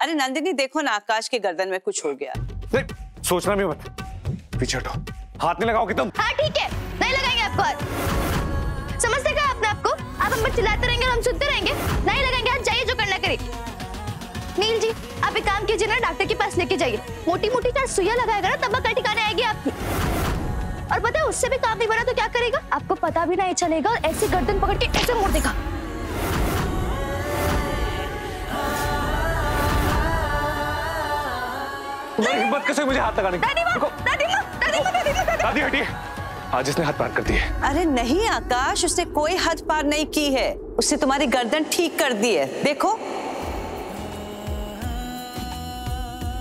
अरे नंदिनी देखो ना, आकाश के गर्दन में कुछ हो गया। नहीं, सोचना भी मत, पीछे हटो, हाथ नहीं लगाओगे तुम। हाँ ठीक है, नहीं लगाएंगे आपको हाथ। समझते क्या आपने आपको? आप हम पर चिल्लाते रहेंगे और हम सुनते रहेंगे? नहीं लगाएंगे हाथ, जाइए जो करना करिए। नील जी, आप एक काम कीजिए ना, डॉक्टर के पास लेके जाइए। मोटी मोटी चार सुइयां लगाएगा ना, तब अकल ठिकाने आएगी आपकी। और पता है उससे भी काम नहीं बना तो क्या करेगा? आपको पता भी नहीं चलेगा और ऐसे गर्दन पकड़ के ऐसे मोड़ देगा। तुम्हारी हिम्मत कैसे मुझे हाथ लगाने की? दादी हटिए, आज इसने हद पार कर दी है। अरे नहीं आकाश, उसने कोई हद पार नहीं की है, उसने तुम्हारी गर्दन ठीक कर दी है, देखो।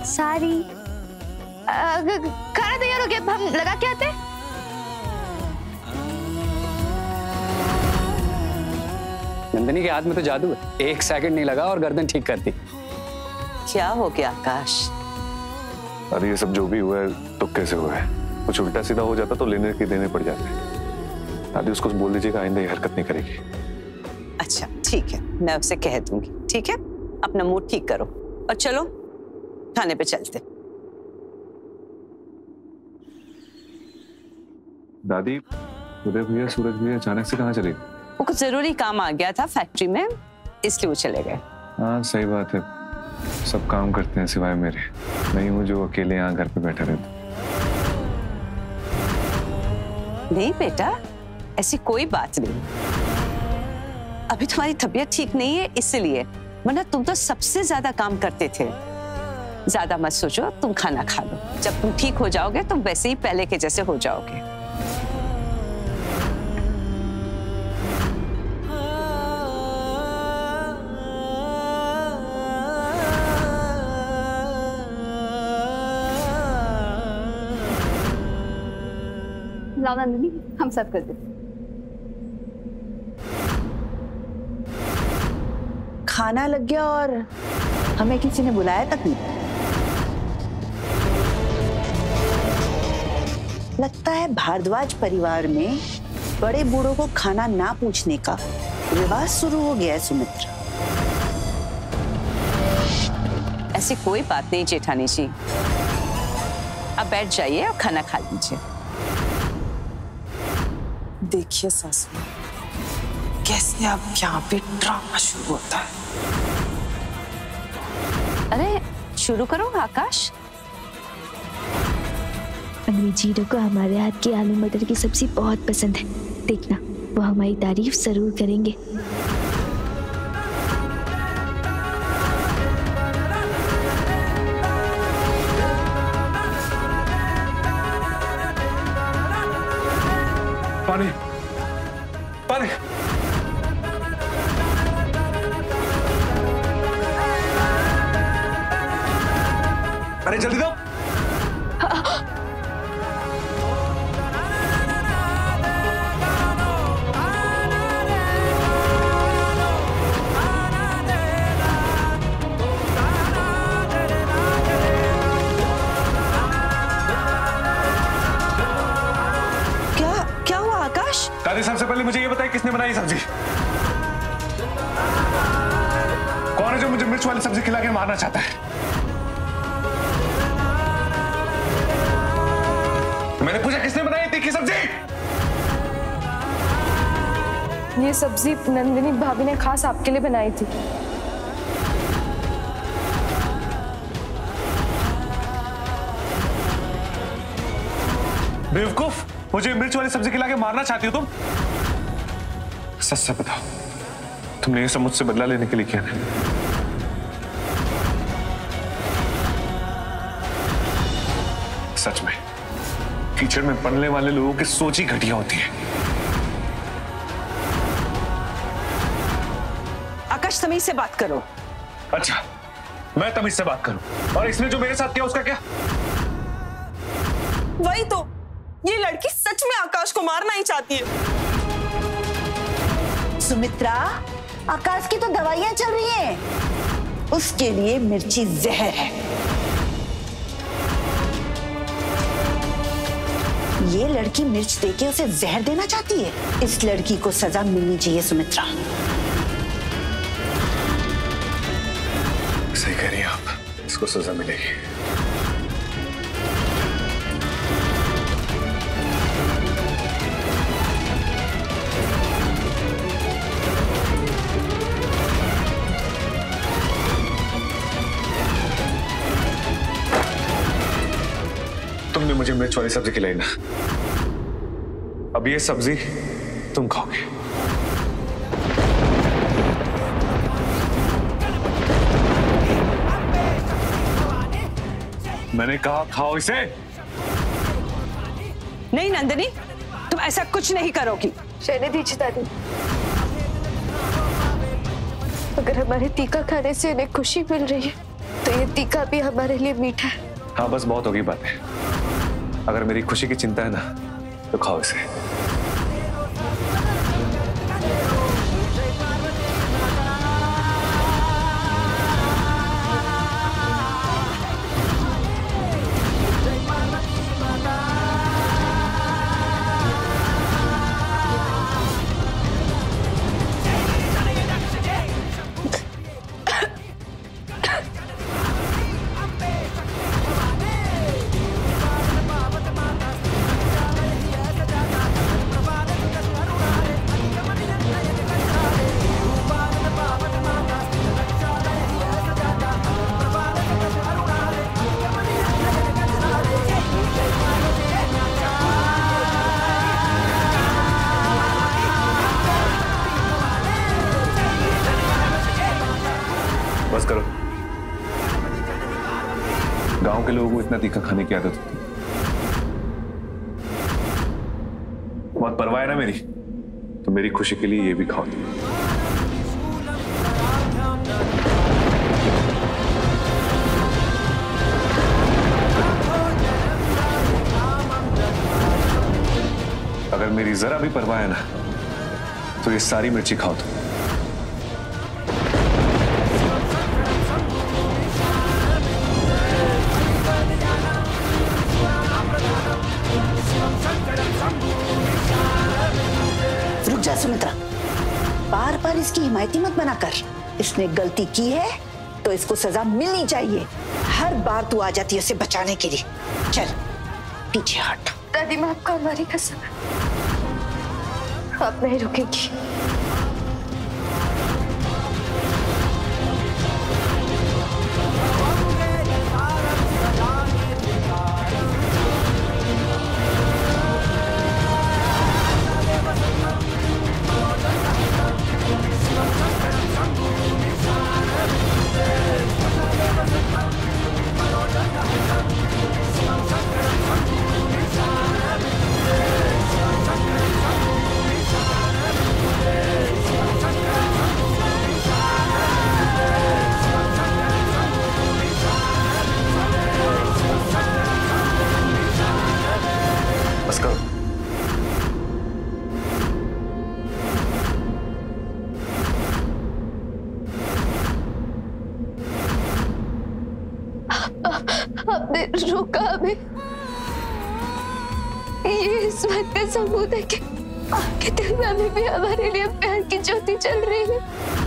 सारी खाना तैयार हो गया, हम लगा के आते हैं। नंदिनी के हाथ में तो जादू है, 1 सेकंड नहीं लगा और गर्दन ठीक कर दी। क्या हो गया आकाश? अरे ये सब जो भी हुआ है तो कैसे हुआ है? कुछ उल्टा सीधा हो जाता तो लेने के देने पड़ जाते। दादी उसको बोल दीजिएगा आइंदा ये हरकत नहीं करेगी। अच्छा ठीक है, मैं उसे कह दूंगी। ठीक है, अपना मूड ठीक करो और चलो खाने पे चलते। दादी, उदय भैया सूरज भैया अचानक से कहाँ चले? वो कुछ जरूरी काम आ गया था फैक्ट्री में, इसलिए वो चले गए। हाँ सही बात है, सब काम करते हैं सिवाय मेरे। नहीं हूँ जो अकेले यहाँ घर पे बैठा रहता। नहीं बेटा, ऐसी कोई बात नहीं, अभी तुम्हारी तबीयत ठीक नहीं है इसलिए, वरना तुम तो सबसे ज्यादा काम करते थे। ज्यादा मत सोचो, तुम खाना खा लो, जब तुम ठीक हो जाओगे तुम वैसे ही पहले के जैसे हो जाओगे। लाओ नंदिनी, हम सब कर देते। खाना लग गया और हमें किसी ने बुलाया तक नहीं। लगता है भारद्वाज परिवार में बड़े बूढ़ों को खाना ना पूछने का रिवाज शुरू हो गया है सुमित्रा। ऐसी कोई बात नहीं जेठानी जी, अब बैठ जाइए और खाना खा लीजिए। देखिए सासू, कैसे अब यहाँ पे ड्रामा शुरू होता है। अरे शुरू करो आकाश। अंग्रेजी को हमारे हाथ की आलू मटर की सब्जी बहुत पसंद है, देखना वो हमारी तारीफ जरूर करेंगे। पानी, पानी। अरे जल्दी दो। दादी सबसे पहले मुझे ये बताइए किसने बनाई सब्जी? कौन है जो मुझे मिर्च वाली सब्जी खिला के मारना चाहता है? मैंने पूछा किसने बनाई तीखी सब्जी? ये सब्जी नंदिनी भाभी ने खास आपके लिए बनाई थी। बेवकूफ, मुझे मिर्च वाली सब्जी खिला के मारना चाहती हो तुम? सच से बताओ, तुमने ये सब मुझसे बदला लेने के लिए किया ना? सच में कीचड़ में पड़ने वाले लोगों की सोच ही घटिया होती है। आकाश तमीज से बात करो। अच्छा, मैं तमीज से बात करूं? और इसने जो मेरे साथ किया उसका क्या? वही तो, ये लड़की सच में आकाश को मारना ही चाहती है। सुमित्रा, आकाश की तो दवाइयां चल रही हैं, उसके लिए मिर्ची जहर है। ये लड़की मिर्च देके उसे जहर देना चाहती है। इस लड़की को सजा मिलनी चाहिए सुमित्रा। सही कह रही हैं आप। इसको सजा मिलेगी। तुमने मुझे मिर्च वाली सब्जी खिलाई ना, अब ये सब्जी तुम खाओगे। मैंने कहा खाओ इसे। नहीं नंदिनी, तुम ऐसा कुछ नहीं करोगी। रहने दीजिए दादी, अगर हमारे तीखा खाने से इन्हें खुशी मिल रही है तो ये तीखा भी हमारे लिए मीठा है। हाँ बस बहुत होगी बातें, अगर मेरी खुशी की चिंता है ना तो खाओ इसे। बस करो, गांव के लोगों को इतना तीखा खाने की आदत होती है। बहुत परवाह है ना मेरी, तो मेरी खुशी के लिए ये भी खाओ। अगर मेरी जरा भी परवाह है ना तो ये सारी मिर्ची खाओ तुम। रुक जा सुमित्रा, बार बार इसकी हिमायती मत बना कर। इसने गलती की है तो इसको सजा मिलनी चाहिए। हर बार तू आ जाती है उसे बचाने के लिए। चल पीछे हट। दादी मैं आपको हमारी कसम, आप नहीं रुकेगी। बस करो। आपने रोका हमें, ये इस बात का सबूत है कि आपके दिल में अभी भी हमारे लिए प्यार की ज्योति चल रही है।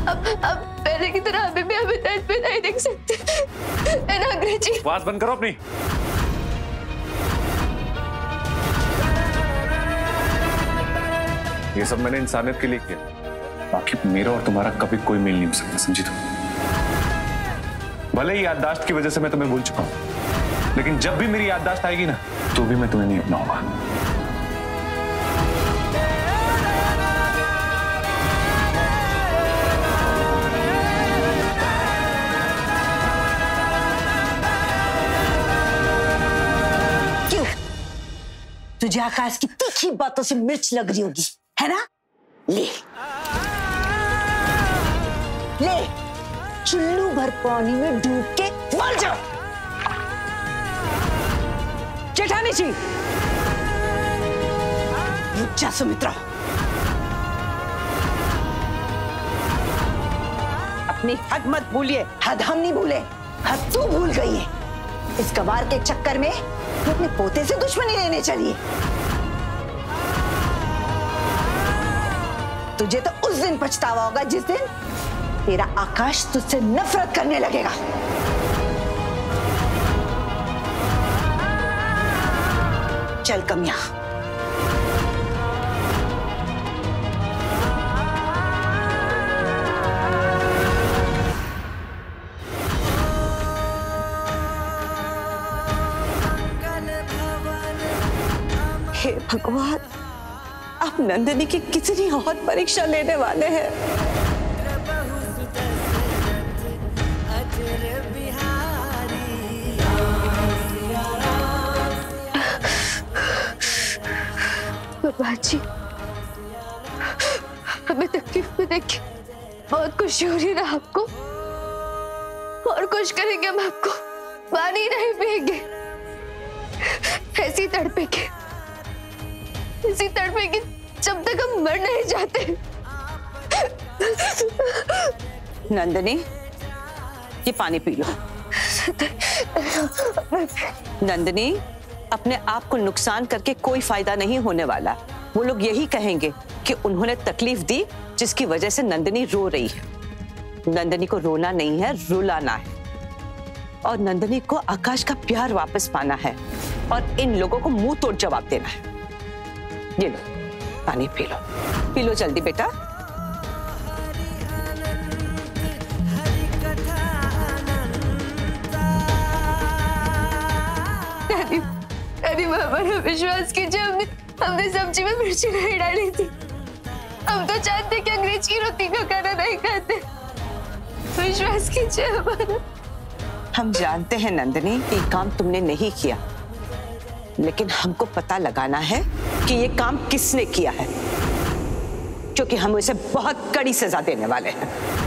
अब पहले की तरह अभी भी हमें दर्द में नहीं देख सकते, है ना अंग्रेजी? बात बंद करो अपनी। ये सब मैंने इंसानियत के लिए किया, बाकी मेरा और तुम्हारा कभी कोई मेल नहीं हो सकता, समझी तुम? भले ही याददाश्त की वजह से मैं तुम्हें भूल चुका हूं, लेकिन जब भी मेरी याददाश्त आएगी ना तो भी मैं तुम्हें नहीं अपनाऊंगा। क्यों? तुझे आकाश की तीखी बातों से मिर्च लग रही होगी, है ना? ले ले, चुल्लू भर पानी में डूब के मर जाओ। जेठानी जी, रुक जा सुमित्रा, अपनी हद मत भूलिए। हद हम नहीं भूले, हद तू भूल गई है। इस गवार के चक्कर में तू अपने पोते से दुश्मनी लेने चली है। तुझे तो उस दिन पछतावा होगा जिस दिन तेरा आकाश तुझसे नफरत करने लगेगा। चल कमिया। हे भगवान, आप नंदिनी की कितनी और परीक्षा लेने वाले हैं। बाजी, हमें तकलीफ में देख के बहुत खुशी हो रही है ना आपको, और खुश करेंगे हम आपको, पानी नहीं पिएंगे, ऐसी तड़पेंगे जब तक हम मर नहीं जाते। नंदिनी, ये पानी पी लो। नंदिनी, अपने आप को नुकसान करके कोई फायदा नहीं होने वाला। वो लोग यही कहेंगे कि उन्होंने तकलीफ दी जिसकी वजह से नंदिनी रो रही है। नंदिनी को रोना नहीं है, रुलाना है। और नंदिनी को आकाश का प्यार वापस पाना है और इन लोगों को मुंह तोड़ जवाब देना है। ये लो, पानी पी लो, पी लो जल्दी बेटा। अरे बाबा, विश्वास कीजिए, हमने सब्जी में मिर्ची नहीं डाली थी। हम तो चाहते कि अंग्रेज की रोटी का खाना नहीं खाते। विश्वास कीजिए हमारा। हम जानते हैं नंदिनी कि ये काम तुमने नहीं किया, लेकिन हमको पता लगाना है कि ये काम किसने किया है, क्योंकि हम उसे बहुत कड़ी सजा देने वाले हैं।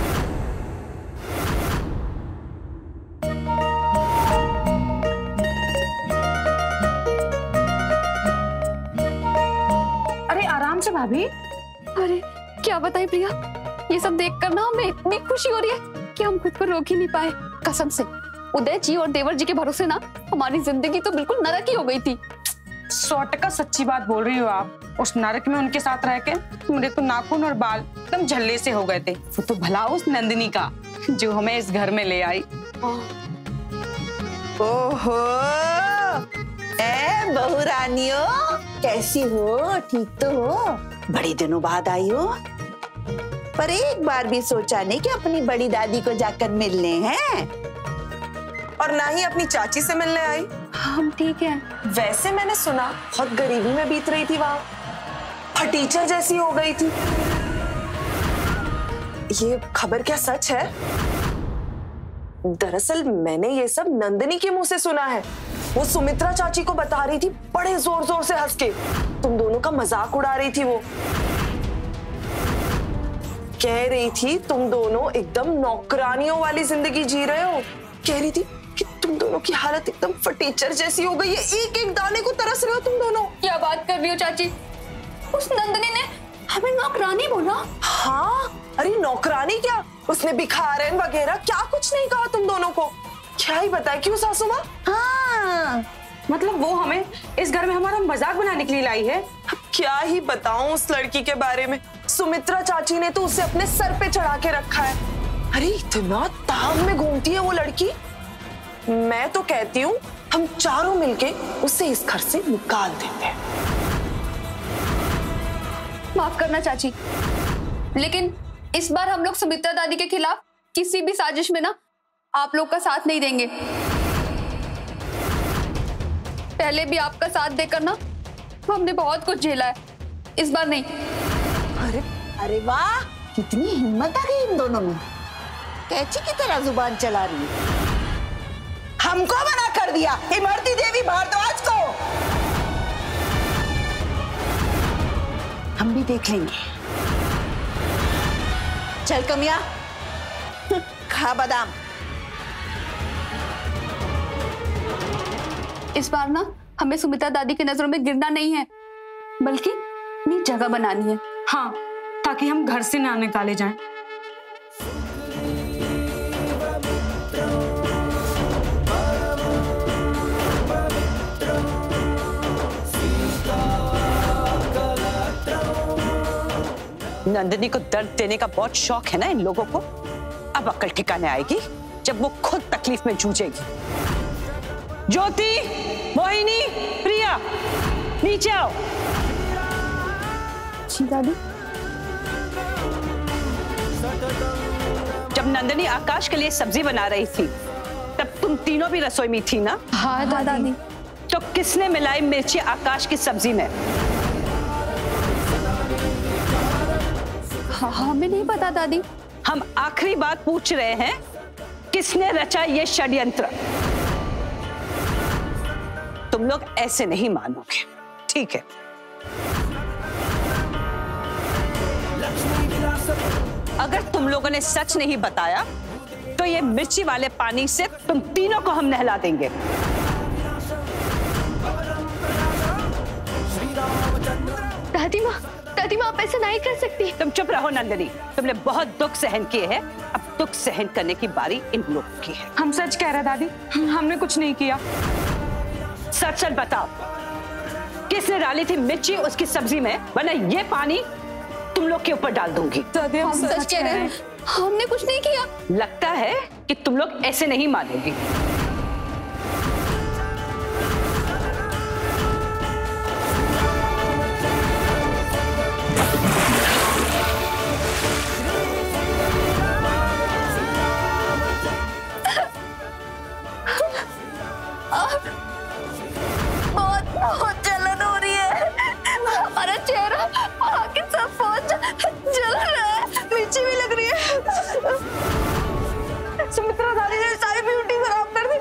भाभी, अरे क्या बताएं प्रिया, ये सब देखकर ना हमें इतनी खुशी हो रही है कि हम खुद को रोक ही नहीं पाए। कसम से उदय जी और देवर जी के भरोसे ना हमारी जिंदगी तो बिल्कुल नरक ही हो गई थी। 100% सच्ची बात बोल रही हो आप। उस नरक में उनके साथ रह के मेरे तो नाखून और बाल एकदम झल्ले से हो गए थे। वो तो भला उस नंदिनी का जो हमें इस घर में ले आई। ओहो, बहू रानियों, कैसी हो? ठीक तो हो? बड़े दिनों बाद आई हो, पर एक बार भी सोचा नहीं कि अपनी बड़ी दादी को जाकर मिलने हैं, और ना ही अपनी चाची से मिलने आई। हम ठीक हैं। वैसे मैंने सुना बहुत गरीबी में बीत रही थी वहां, फटीचर जैसी हो गई थी। ये खबर क्या सच है? दरअसल मैंने ये सब नंदिनी के मुंह से सुना है। वो सुमित्रा चाची को बता रही थी बड़े जोर जोर से हंस के, तुम दोनों का मजाक उड़ा रही थी। वो कह रही थी तुम दोनों एकदम नौकरानियों वाली जिंदगी जी रहे हो। कह रही थी कि तुम दोनों की हालत एकदम फटीचर जैसी हो गई है, एक एक दाने को तरस रहे हो तुम दोनों। क्या बात कर रही हो चाची? उस नंदिनी ने हमें नौकरानी बोला? हाँ, अरे नौकरानी क्या, उसने भिखारन वगैरह क्या कुछ नहीं कहा तुम दोनों को। क्या ही बताए, क्यों सासू माँ? हाँ, मतलब वो हमें इस घर में हमारा मजाक बनाने के लिए लाई है। अब क्या ही बताऊं उस लड़की के बारे में। सुमित्रा चाची ने तो उसे अपने सर पे चढ़ा के रखा है। अरे इतना ताव में घूमती है वो लड़की। मैं तो कहती हूँ हम चारों मिलके उसे इस घर से निकाल देते हैं। माफ करना चाची, लेकिन इस बार हम लोग सुमित्रा दादी के खिलाफ किसी भी साजिश में ना आप लोग का साथ नहीं देंगे। पहले भी आपका साथ देकर ना हमने बहुत कुछ झेला है, इस बार नहीं। अरे वाह, कितनी हिम्मत आ गई इन दोनों में, कैची की तरह जुबान चला रही है। हमको मना कर दिया इमरती देवी भारद्वाज को। हम भी देख लेंगे। चल कमिया, खा बादाम। इस बार ना हमें सुमित्रा दादी की नजरों में गिरना नहीं है, बल्कि अपनी जगह बनानी है। हाँ, ताकि हम घर से ना निकाले जाएं। नंदिनी को दर्द देने का बहुत शौक है ना इन लोगों को। अब अकल ठिकाने आएगी जब वो खुद तकलीफ में जूझेगी। ज्योति, मोहिनी, प्रिया, नीचे आओ। जी दादी। जब नंदिनी आकाश के लिए सब्जी बना रही थी तब तुम तीनों भी रसोई में थी ना? हाँ दादी। तो किसने मिलाई मिर्ची आकाश की सब्जी में? हमें नहीं पता दादी। हम आखिरी बात पूछ रहे हैं, किसने रचा ये षड्यंत्र? तुम लोग ऐसे नहीं मानोगे, ठीक है? अगर तुम लोगों ने सच नहीं बताया तो ये मिर्ची वाले पानी से तुम तीनों को हम नहला देंगे। दादी माँ आप ऐसा नहीं कर सकती। तुम चुप रहो नंदिनी, तुमने बहुत दुख सहन किए हैं, अब दुख सहन करने की बारी इन लोगों की है। हम सच कह रहे दादी, हमने कुछ नहीं किया। सच सच बताओ, किसने डाली थी मिर्ची उसकी सब्जी में, वरना ये पानी तुम लोग के ऊपर डाल दूंगी। दादी हम सच कह रहे हैं, हमने कुछ नहीं किया। लगता है कि तुम लोग ऐसे नहीं मानोगी। बहुत जलन हो रही है, हमारा चेहरा आगे सब बहुत जल रहा है, मिर्ची भी लग रही है। सुमित्रा दादी ने सारी ब्यूटी खराब कर दी।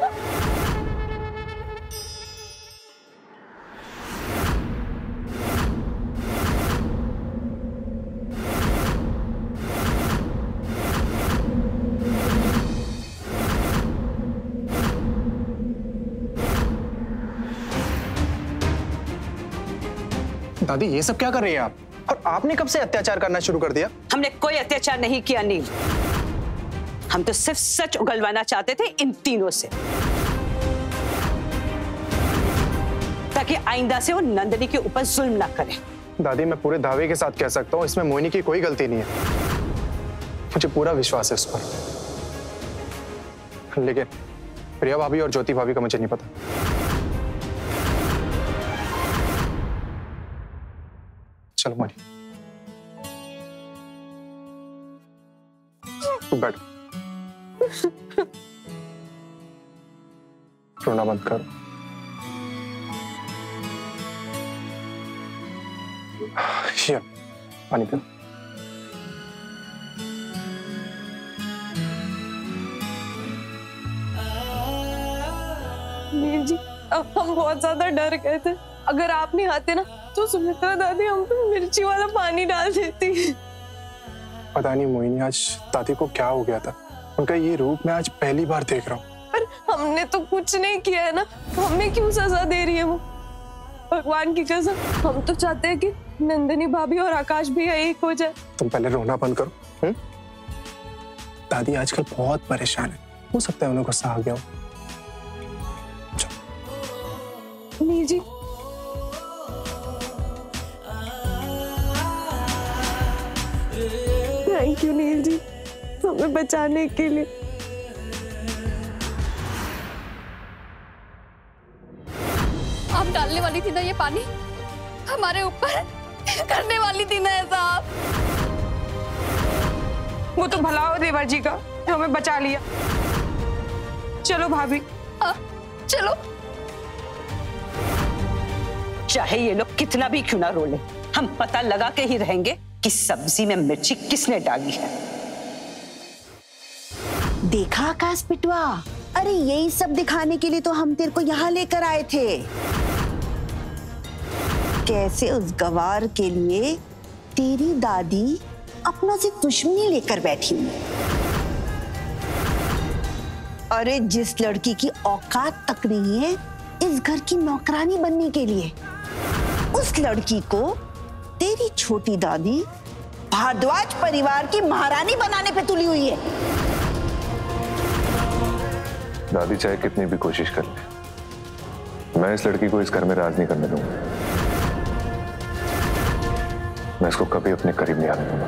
दादी ये सब क्या कर रही हैं आप? और आपने कब से अत्याचार करना शुरू कर दिया? हमने कोई अत्याचार नहीं किया नील, हम तो सिर्फ सच उगलवाना चाहते थे इन तीनों से, ताकि आइंदा से वो नंदिनी के ऊपर जुल्म ना करे। दादी मैं पूरे दावे के साथ कह सकता हूँ इसमें मोहिनी की कोई गलती नहीं है, मुझे पूरा विश्वास है उस पर। लेकिन प्रिया भाभी और ज्योति भाभी का मुझे नहीं पता। चलो मोहिनी तू बैठ, रोना बंद करो। ये पानी पियो। मीर जी अब हम बहुत ज्यादा डर गए थे, अगर आप नहीं आते ना तो सुमित्रा दादी हम पे मिर्ची वाला पानी डाल देती। पता नहीं मोहिनी आज दादी को क्या हो गया था, उनका ये रूप मैं आज पहली बार देख रहा हूँ। पर हमने तो कुछ नहीं किया है ना, हमें क्यों सजा दे रही है वो? भगवान की कसम हम तो चाहते हैं कि नंदिनी भाभी और आकाश भी एक हो जाए। तुम पहले रोना बंद करो। दादी आजकल बहुत परेशान है, हो सकता है उन्हें गुस्सा आ गया हो। मीर जी थैंक यू नील जी, हमें बचाने के लिए। आप डालने वाली थी ना ये पानी, हमारे ऊपर करने वाली थी ना ऐसा आप। वो तो भला हो देवर जी का जो हमें बचा लिया। चलो भाभी। हाँ, चलो। चाहे ये लोग कितना भी क्यों ना रोले, हम पता लगा के ही रहेंगे कि सब्जी में मिर्ची किसने डाली है। देखा आकाश पिटवा, अरे यही सब दिखाने के लिए तो हम तेरे को यहाँ लेकर आए थे। कैसे उस गवार के लिए तेरी दादी अपनों से दुश्मनी लेकर बैठी। अरे जिस लड़की की औकात तक नहीं है इस घर की नौकरानी बनने के लिए, उस लड़की को तेरी छोटी दादी भारद्वाज परिवार की महारानी बनाने पे तुली हुई है। दादी चाहे कितनी भी कोशिश कर ले, मैं इस लड़की को इस घर में राज नहीं करने दूंगा। मैं इसको कभी अपने करीब नहीं आने दूंगा।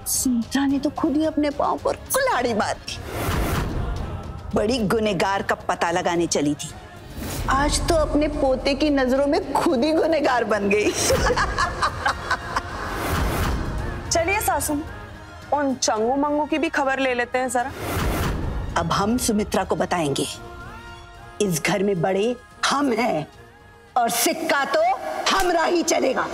सुमित्रा ने ने तो खुद ही अपने पांव पर कुल्हाड़ी मारी। बड़ी गुनहगार का पता लगाने चली थी, आज तो अपने पोते की नजरों में खुद ही गुनहगार बन गई। चलिए सासू, उन चंगू मंगू की भी खबर ले लेते हैं जरा। अब हम सुमित्रा को बताएंगे, इस घर में बड़े हम हैं और सिक्का तो हमरा ही चलेगा।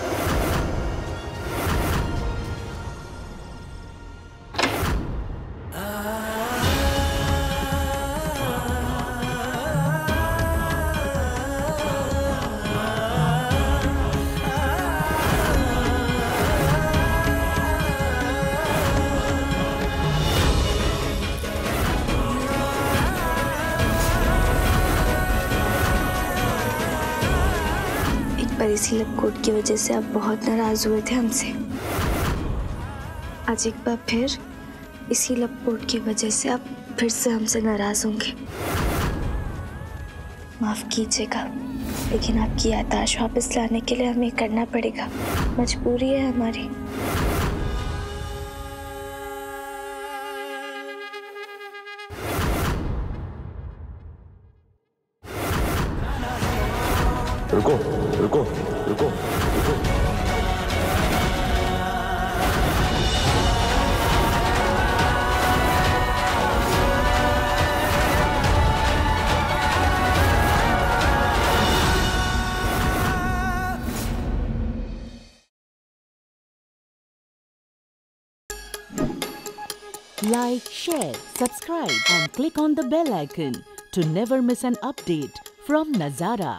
पर इसी लपकोट की वजह से आप बहुत नाराज हुए थे हमसे। आज एक बार फिर इसी लपकोट की वजह से आप फिर से हमसे नाराज होंगे। माफ कीजिएगा, लेकिन आपकी याददाश्त वापस लाने के लिए हमें करना पड़ेगा, मजबूरी है हमारी। रुको रुको रुको रुको। Like, share, subscribe and click on the bell icon to never miss an update from Nazara.